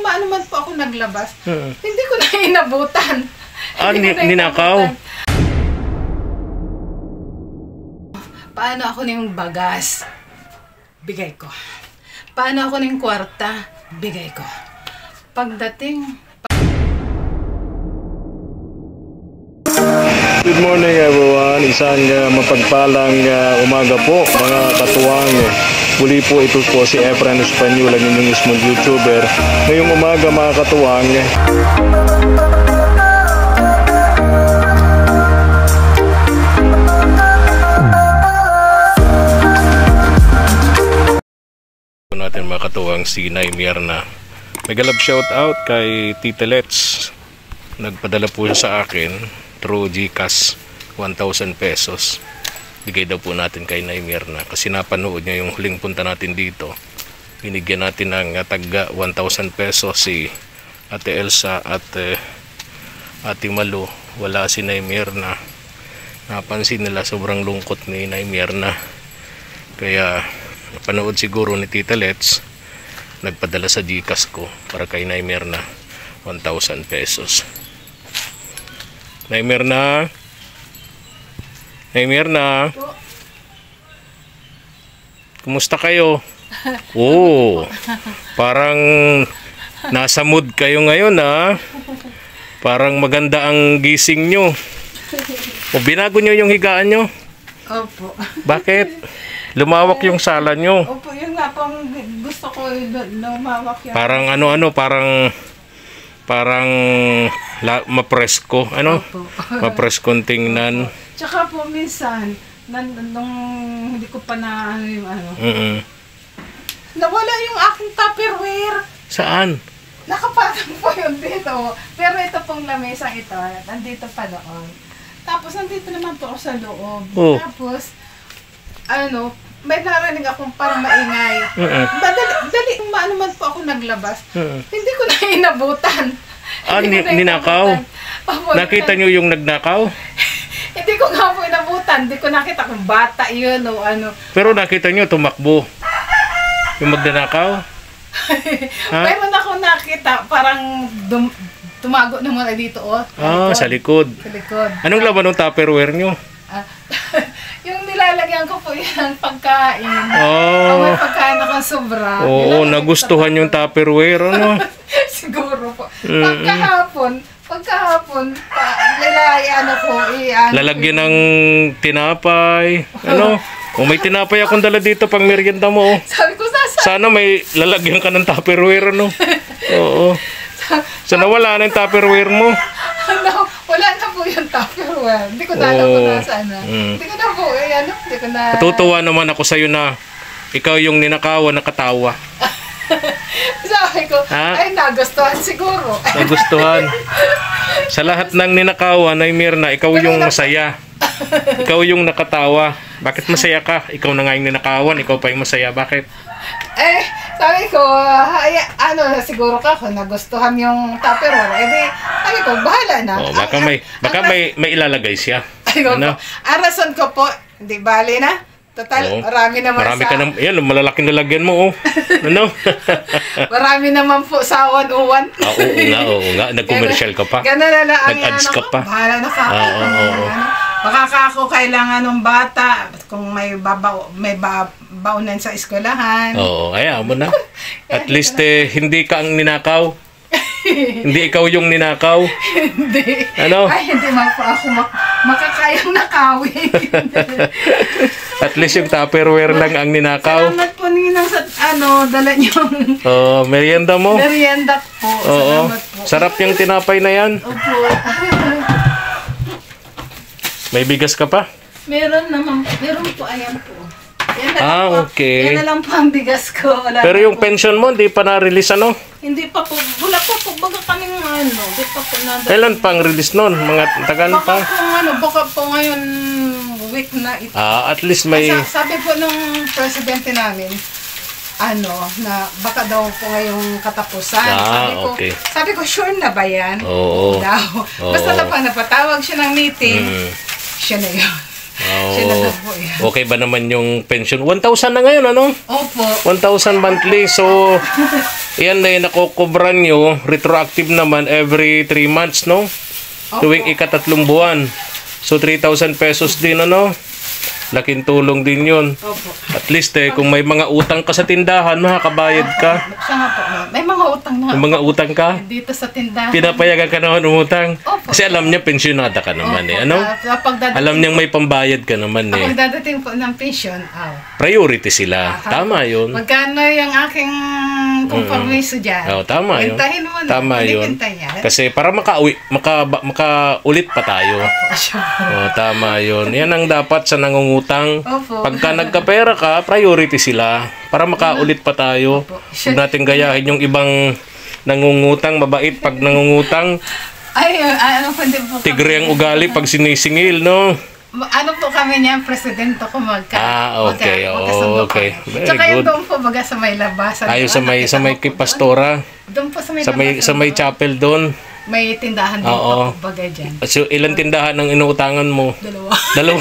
naman po ako naglabas. Hindi ko na inabutan. Ninakaw? Paano ako ng bagas? Bigay ko. Paano ako ng kwarta? Bigay ko. Pagdating... Good morning everyone. Isang mapagpalang umaga po mga katuwang. Muli po ito po si Efren Espanyol, ang inyong mismong YouTuber. Ngayong umaga mga katuwang. Natin mga katuwang si Nay Mierna. Nag-love shout out kay Tita Let's. Nagpadala po siya sa akin through GCash 1,000 pesos. Bigay daw po natin kay Nay Mierna kasi napanood niya yung huling punta natin dito. Binigyan natin ng tagga 1,000 pesos si Ate Elsa at Ate Malu. Wala si Nay Mierna. Napansin nila sobrang lungkot ni Nay Mierna. Kaya napanood siguro ni Tita Let's, nagpadala sa GCash ko para kay Nay Mierna 1,000 pesos. Nay Mierna? Nay Mierna? Kumusta kayo? Oh, parang nasa mood kayo ngayon ha. Parang maganda ang gising nyo. O binago nyo yung higaan nyo? Opo. Bakit? Lumawak yung sala nyo. Opo, yun nga pong gusto ko lumawak yan. Parang parang mapresko. Ano? Opo. Mapreskong tingnan. Tsaka po minsan, nung hindi ko pa na yung ano. Nawala yung aking Tupperware. Saan? Nakapatang po yun dito. Pero ito pong lamesang ito, nandito pa doon. Tapos nandito naman po ako sa loob. Oh. Tapos, may narinig akong parang maingay. Dali, naman po ako naglabas. Hindi ko na inabutan. Ninakaw? Nakita nyo yung nagnakaw? Hindi ko nga po inabutan. Hindi ko nakita kung bata yun o ano. Pero nakita nyo tumakbo? Yung magnanakaw? Meron ako nakita, parang tumago na muna dito. Sa likod. Sa likod. Anong laman ng Tupperware nyo? Yung nilalagyan ko po yung pagkain. Oh. May pagkain akong sobra. Oo, nagustuhan yung Tupperware, ano? Siguro po. Pagkahapon, lalagyan ng tinapay. Ano? O may tinapay akong dala dito pang merienda mo. Sabi ko, sana may lalagyan ka ng Tupperware, ano? Oo. Sana wala na yung Tupperware mo. Wala na po yung Tupperware. Hindi ko na alam kung nasaan na. Hindi ko na po, hindi ko na... Natutuwa naman ako sa'yo na ikaw yung ninakawan na katawa. Sabi ko, ay nagustuhan siguro. Nagustuhan. Sa lahat ng ninakawan, Nay Mierna, ikaw yung masaya. Ikaw yung nakatawa. Bakit masaya ka? Ikaw na nga yung ninakawan, ikaw pa yung masaya. Bakit? Sabi ko, siguro ka kung nagustuhan yung Tupperware. Sabi ko, bahala na. Oh, baka may ilalagay siya. Ano? Ang rason ko po, hindi bali na. Total, marami naman marami ka naman. Yan, malalaking lalagyan mo, Ano? Marami naman po sa 101. Oo nga. Nag-commercial ka pa. Gano'n na lang. Nag-ads ka pa. Bahala na ka. Baka ako kailangan ng bata kung may baunan sa eskwelahan. Oo, ayaw mo na. At least hindi ka ang ninakaw. Hindi ikaw yung ninakaw. Hindi. Ano? Ay, hindi man po ako makakayang nakawin. At least yung Tupperware lang ang ninakaw. Salamat po Ninang sa dala niyong merienda mo. Merienda po. Salamat po. Sarap yung tinapay na yan. Opo. May bigas ka pa? Meron po, ayan po. Yan na okay. Yan na lang po ang bigas ko. Pero yung pension mo, hindi pa na-release, ano? Hindi pa po. Wala pa po. Baga kaming hindi pa po na. Kailan pa ang release nun? Mga tagan pa? Baka po ngayon week na ito. At least may... Sabi po nung presidente namin, na baka daw po ngayong katapusan. Sabi ko, sure na ba yan? Oo. Basta na pa napatawag siya ng meeting, siya na yun. Siya na daw po yan. Okay ba naman yung pension? 1,000 na ngayon, ano? Opo. 1,000 monthly. So, yan na yung nakukubran nyo. Retroactive naman every 3 months, no? Opo. Tuwing ika-3 buwan. So, 3,000 pesos din, ano? Laking tulong din yun. Opo. At least, kung may mga utang ka sa tindahan, makakabayad ka. Siya nga po. May mga utang na. May mga utang ka? Dito sa tindahan. Pinapayagan ka naman umutang. Opo. Kasi alam niya, pensyonada ka naman Opo. Ano? Alam niyang po, may pambayad ka naman kapag dadating po ng pension, Priority sila. Tama yun. magkano yung aking kompromiso dyan? Tama yun. Bintahin mo na. Tama Hindi yun. bintayan. Kasi para makaulit pa tayo. Tama yun. Yan ang dapat sa nangungutang. Opo. Pagka nagkapera ka, priority sila. Para makaulit pa tayo. Opo. Huwag natin gayahin yung ibang nangungutang. Mabait pag nangungutang. Ay, ano po din po Tigre ang ugali pag sinisingil, no? Ano po kami niya, presidente ko Okay. Okay. Very Tsaka yung good. doon po baga sa may labasan. Tayo sa may kay Pastora. Doon po sa may Sa may chapel doon. may tindahan din po baga dyan. So, ilang tindahan ang inuutangan mo? Dalawa.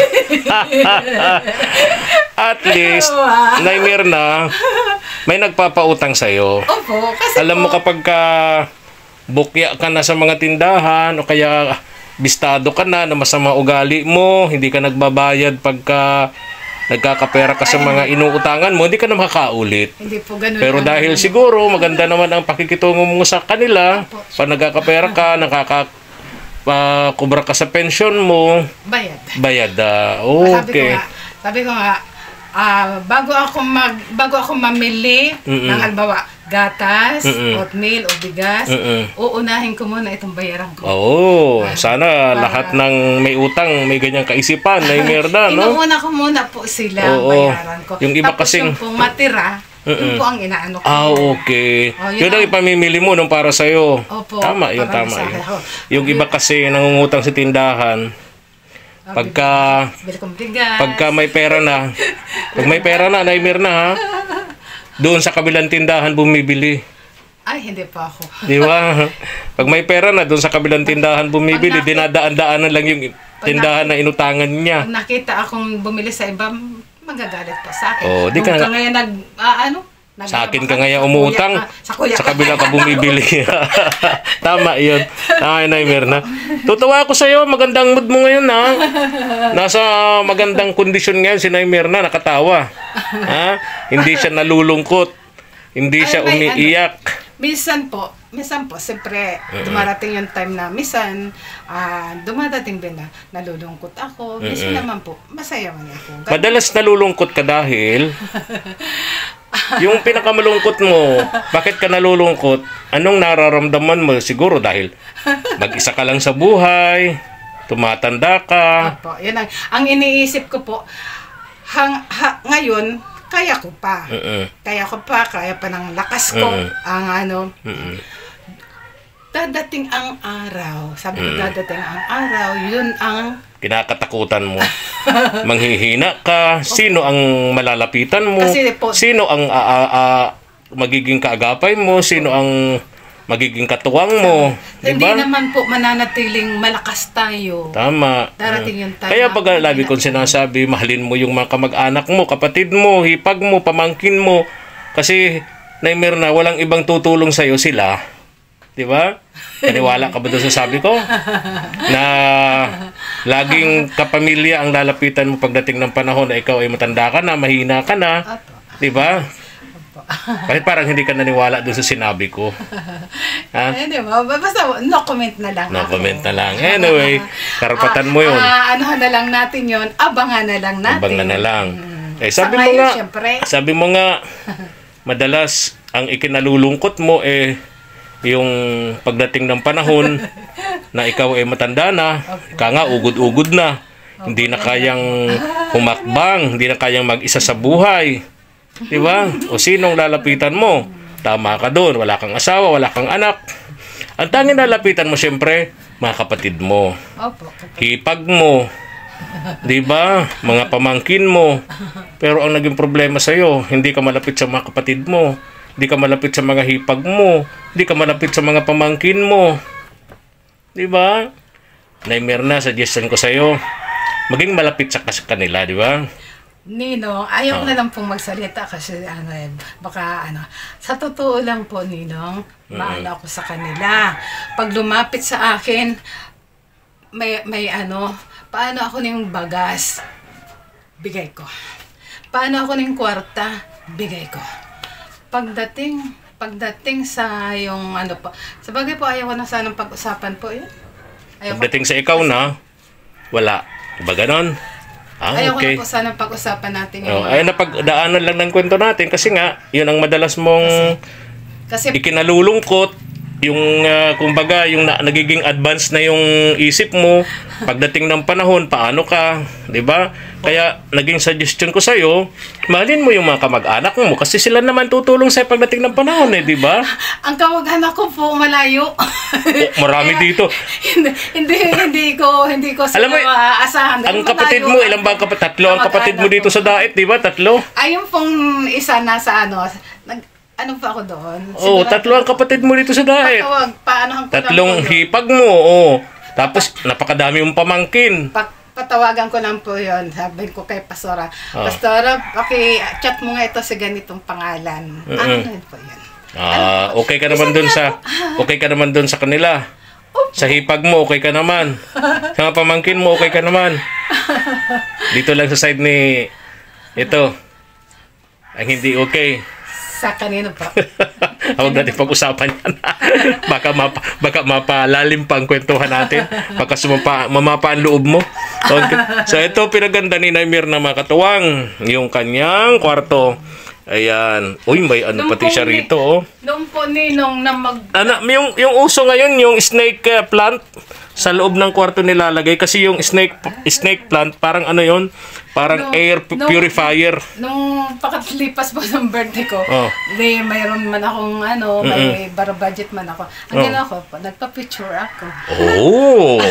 At least, Nay Mirna, may nagpapautang sa'yo. Opo, kasi Alam mo kapag bukya ka na sa mga tindahan o kaya bistado ka na masama ugali mo, hindi ka nagbabayad pagka nagkakapera ka sa mga inuutangan mo, hindi ka na makakaulit. hindi po ganun. Pero dahil siguro maganda naman ang pakikitungo mo sa kanila, pag nagkakapera ka, kubra ka sa pension mo, bayad. Okay. Sabi ko nga, bago ako mamili ng halimbawa, gatas, oatmeal o bigas, uunahin ko muna itong bayaran ko. Sana lahat ng may utang may ganyang kaisipan, Nay Mirna, no? Inuuna ko muna po sila bayaran ko. Yung iba tapos kasing yung pong matira, yun po ang inaano ko. Okay. Yun Yun ang ipamimili mo nung para sa'yo. Opo, Tama yun. sa akin. Yung iba kasi nangungutang sa tindahan, pagka bili kong bigas. pag may pera na, Nay Mirna, ha? Doon sa kabilang tindahan bumibili. Ay, hindi pa ako. Di ba? Pag may pera na, doon sa kabilang tindahan bumibili, dinadaan-daanan lang yung tindahan na inutangan niya. Pag nakita akong bumili sa iba, magagalit po sa akin. Di ka Kung ngayon sa akin ka ngayon umutang, sa kuya sa kabila ka bumibili. Tama yun. Tama yun, Nay Mirna. Tutuwa ako sa'yo, magandang mood mo ngayon, ha? Nasa magandang kondisyon ngayon si Nay Mirna, nakatawa. Ha? Hindi siya nalulungkot. Hindi siya umiiyak. Minsan po, siyempre, dumarating yung time na minsan, dumadating din na nalulungkot ako. Minsan naman po, masaya man ako. Madalas nalulungkot ka dahil yung pinakamalungkot mo, bakit ka nalulungkot? Anong nararamdaman mo? Siguro dahil mag-isa ka lang sa buhay, tumatanda ka. Opo, yun ang iniisip ko po, ngayon, kaya ko pa. Kaya pa ng lakas ko. Dadating ang araw. Sabi ko, dadating ang araw, yun ang kinakatakutan mo. Manghihina ka. Sino ang malalapitan mo? Sino ang magiging kaagapay mo? Sino ang magiging katuwang mo? Hindi naman po mananatiling malakas tayo. Tama. Darating yung time. Kaya pag lagi kong sinasabi, mahalin mo yung mga kamag-anak mo, kapatid mo, hipag mo, pamangkin mo. Kasi, Nay Mirna, walang ibang tutulong sa'yo, sila. Di ba? Paniwala ka ba doon sa sabi ko? Na laging kapamilya ang lalapitan mo pagdating ng panahon na ikaw ay matanda ka na, mahina ka na. Di ba? Bakit parang hindi ka naniwala doon sa sinabi ko? Hindi ba? Basta no comment na lang. No comment na lang. Anyway, karapatan mo yun. Anuhan na lang natin yun. Abangan na lang natin. Abangan na lang. Sabi mo nga, madalas ang ikinalulungkot mo yung pagdating ng panahon na ikaw ay matanda na, ika nga ugod-ugod na, hindi na kayang humakbang, hindi na kayang mag-isa sa buhay. Di ba? O sinong lalapitan mo? Tama ka doon, wala kang asawa, wala kang anak. Ang tanging lalapitan mo siyempre, mga kapatid mo. Hipag mo. Di ba? Mga pamangkin mo. Pero ang naging problema sa'yo, hindi ka malapit sa mga kapatid mo. Hindi ka malapit sa mga hipag mo. Hindi ka malapit sa mga pamangkin mo. Di ba? Nay Mirna, suggestion ko sa'yo, maging malapit sa kanila, di ba? Ninong, ayaw na lang pong magsalita kasi baka sa totoo lang po, Ninong, maano ako sa kanila. Pag lumapit sa akin, may paano ako ng bagas, bigay ko. Paano ako ng kwarta, bigay ko. Pagdating sa yung po, sabagay po ayaw ko na sanang pag-usapan po yun. Pagdating sa ikaw na, wala. Ba ganon? Ayaw Okay. ko na po sana pag-usapan natin yung... Ay, napagdaanan lang ng kwento natin kasi nga, yun ang madalas mong Kasi ikinalulungkot, yung kumbaga, yung nagiging advance na yung isip mo, pagdating ng panahon, paano ka, di ba? Kaya, naging suggestion ko sa'yo, mahalin mo yung mga kamag-anak mo kasi sila naman tutulong sa'yo pagdating ng panahon, di ba? ang kamag-anak ko po malayo. Marami dito. hindi ko Alam mo, maaasahan. Ang kapatid mo, ilang ba tatlo ang kapatid mo dito sa Dait, di ba? Tatlo? Ayun pong isa nasa ano pa ako doon? Oo, tatlo ang kapatid mo dito sa Dait. Paano Tatlong hipag mo, oo. Tapos, napakadami mong pamangkin. Patawagan ko lang po yun. Sabi ko kay Pastora, Pastora, chat mo nga ito sa ganitong pangalan. Ano yun po yun? Okay ka naman dun sa kanila. Sa hipag mo, okay ka naman. Sa mga pamangkin mo, okay ka naman. Dito lang sa side ni ito. Ang hindi okay. Sa kanino pa? Huwag natin pag-usapan yan. baka mapalalim pa ang kwentuhan natin. Baka mamapa ang loob mo. Okay. So ito pinaganda ni Naimir na makatuwang. Yung kanyang kwarto. Ayan. Uy, may pati siya rito. Oh. Noong po Ninong na yung uso ngayon, yung snake plant sa loob ng kwarto nilalagay kasi yung snake plant parang yun, parang air purifier. Nung pakatlipas po ng birthday ko, mayroon man akong may budget man ako. Ang ginawa ko po, nagpa-picture ako. Oh!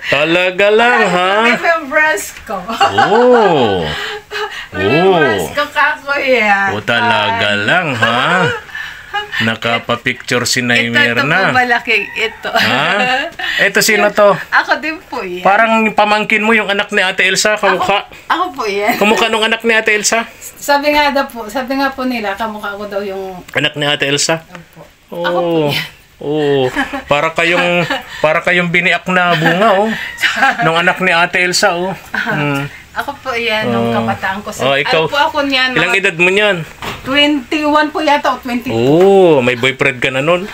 Talaga lang, ha? Yung brands ko. Oh! Brands ko kako yan. Talaga lang, ha? Nakapa-picture si Naimir na. Ito po malaking ito. Ha? Ito sino to? Ako din po yan. Parang pamangkin mo yung anak ni Ate Elsa, kamukha. Ako po yan. Kamukha nung anak ni Ate Elsa? Sabi nga po nila, kamukha ko daw yung... Anak ni Ate Elsa? Opo. Oh. Ako po yan. Oh, para kayong biniak na bunga nung anak ni Ate Elsa Ako po yan nung kabataan ko. Ikaw, ano po ako niyan? Ilang edad mo niyan? 21 po yata o 22. Oh, may boyfriend ka na nun?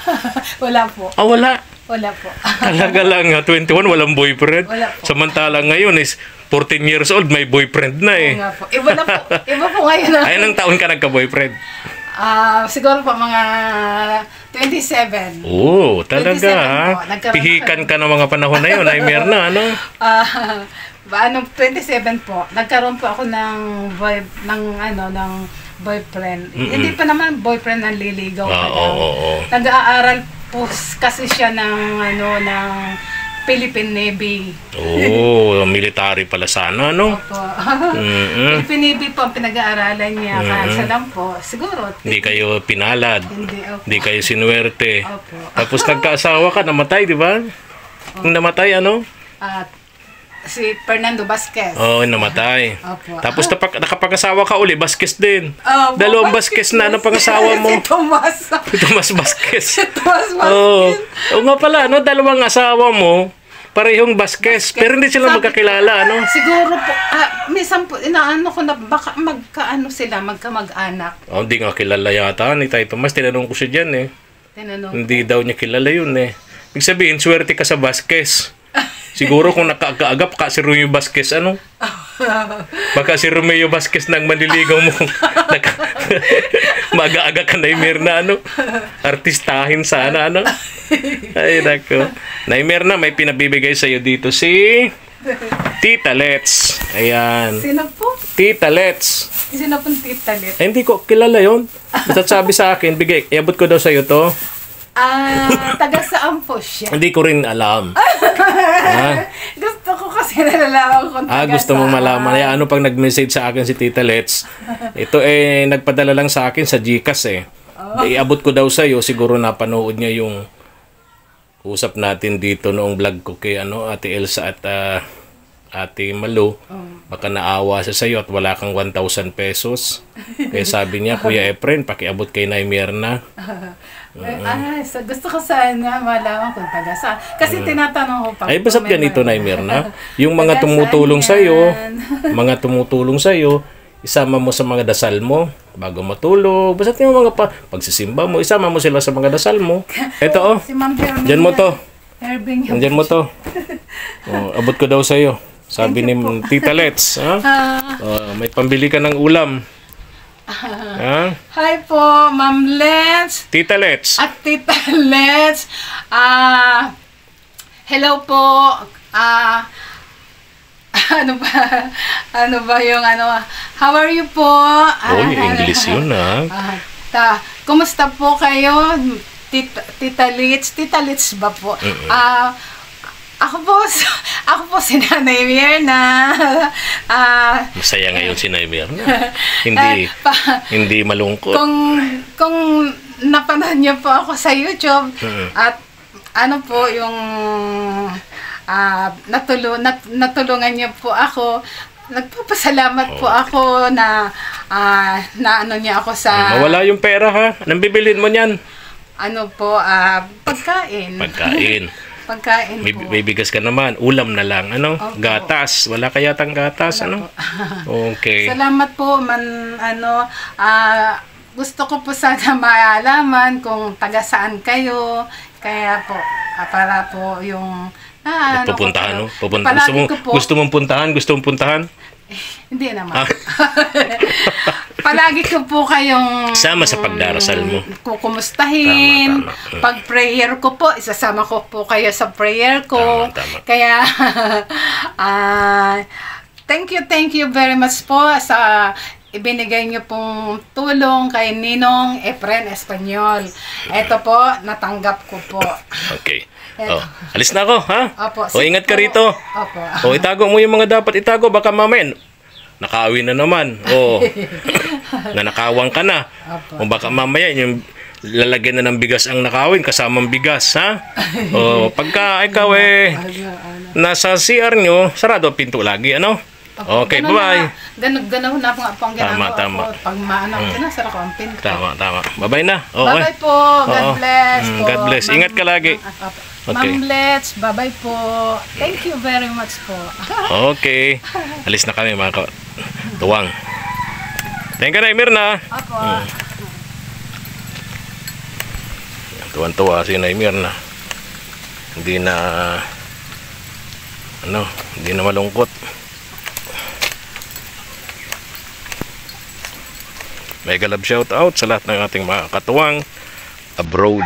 Wala po. Wala. Wala po. Talaga lang 21 walang boyfriend. Wala po. Samantalang ngayon is 14 years old, may boyfriend na eh. Oo nga po. Iba na po. Iba po ngayon. Ay, ilang taon ka nagka-boyfriend? Siguro po mga 27. Oh, talaga 27 po. Pihikan ka ng mga panahon na yun, Naimir na, Anong 27 po, nagkaroon po ako ng boyfriend. Hindi pa naman boyfriend, nanliligaw pa lang. Nag-aaral po kasi siya ng Philippine Navy. Oh, military pala sana, no? Opo. Philippine Navy po ang pinag-aaralan niya. Kaya lang po, siguro. Hindi kayo pinalad. Hindi kayo sinuwerte. Opo. Tapos nagkaasawa ka, namatay, di ba? Namatay, si Fernando Vasquez. Oo, namatay. Opo. Tapos nakapag-asawa ka uli, Vasquez din. Opo, Dalawang Vasquez na pangasawa mo. Si Tomas. Si Tomas Vasquez. Si Tomas Vasquez. Oo nga pala, dalawang asawa mo, parehong Vasquez. Pero hindi sila magkakilala, Siguro po, minsan po, inaano ko na baka magkamag-anak. Hindi nga kilala yata ni Tay Tomas. Tinanong ko siya dyan eh. Hindi daw niya kilala yun eh. Ibig sabihin, swerte ka sa Vasquez. Siguro kung nakakaagap ka si Romeo Vasquez, baka si Romeo Vasquez nang manliligaw mo. Mag-aaga ka, Naimir na, artistahin sana, Ay, nako. Naimir na, may pinabibigay sa'yo dito si Tita Let's. Ayan. Sino po? Tita Let's. Sino pong Tita Let's? Hindi ko kilala yun. Basta sabi sa akin, iabot ko daw sa'yo to. Taga saan po siya? Hindi ko rin alam. Gusto ko kasi nalalaman kung taga gusto mo malaman. Pag nag-message sa akin si Tita Let's, ito nagpadala lang sa akin sa GCash Iabot ko daw sa'yo, siguro napanood niya yung usap natin dito noong vlog ko kay Ate Elsa at Ate Malu, baka naawa siya sa'yo at wala kang 1,000 pesos. Kaya sabi niya, Kuya Efren, pakiabot kay Nay Mirna. Gusto ko sana malaman kung taga saan. Kasi tinatanong ko pa. Ay, basta't ganito, Nay Mirna. Yung mga tumutulong sa'yo, isama mo sa mga dasal mo bago matulog. Basta't yung mga pagsisimba mo, isama mo sila sa mga dasal mo. Ito, Si Ma'am Herming. Diyan mo to. Herbing. Diyan mo to. Abot ko daw sa'yo. Sabi ni Tita Let's. May pambili ka ng ulam. Hi po, Ma'am Let's. Tita Let's. At Tita Let's. Hello po. Ano ba yung how are you po? English yun Kumusta po kayo? Tita Litz ba po? Ako po si Nanay Mirna. Masaya ngayon si Nay Mirna. Hindi malungkot. Kung napanood niyo po ako sa YouTube at po yung natulungan niyo po ako. Nagpapasalamat po ako na niya ako sa... Mawala yung pera ha. Anong bibilhin mo niyan? Pagkain. Pagkain po. May bigas ka naman. Ulam na lang. Gatas. Wala kaya tang gatas. Okay. Salamat po. Gusto ko po sana maalaman kung taga saan kayo. Kaya po, para po yung... Pupuntahan, no? Gusto mong puntahan? Hindi naman. Palagi ko po kayong sama sa pagdarasal mo. Kukumustahin. Tama. Pag prayer ko po, isasama ko po kayo sa prayer ko. Tama. Kaya thank you very much po sa ibinigay niyo pong tulong kay Ninong Efren Espanyol. Ito po, natanggap ko po. Okay. Alis na ako, ha? Opo. Ingat ka rito. Opo. Itago mo yung mga dapat itago. Baka mamaya, nakawin na naman. Nanakawang ka na. Opo. Baka mamaya, yung lalagyan na ng bigas ang nakawin, kasamang bigas, ha? Pagka ikaw nasa CR nyo, sarado ang pinto lagi, Okay, bye-bye. Ganaw na po ang ginagawa Tama. ko. Pag sinasara ko ang pinto. Tama. Bye-bye na. Bye-bye po. God bless po. God bless. Ingat ka lagi. Okay. Ma'am Let's, bye-bye po. Thank you very much po. Okay. Alis na kami mga tuwang. Thank you na, Mirna. Opo. Tuwan-tuwa si Nay Mirna. Hindi na malungkot. Mega love shout out sa lahat ng ating mga katuwang abroad.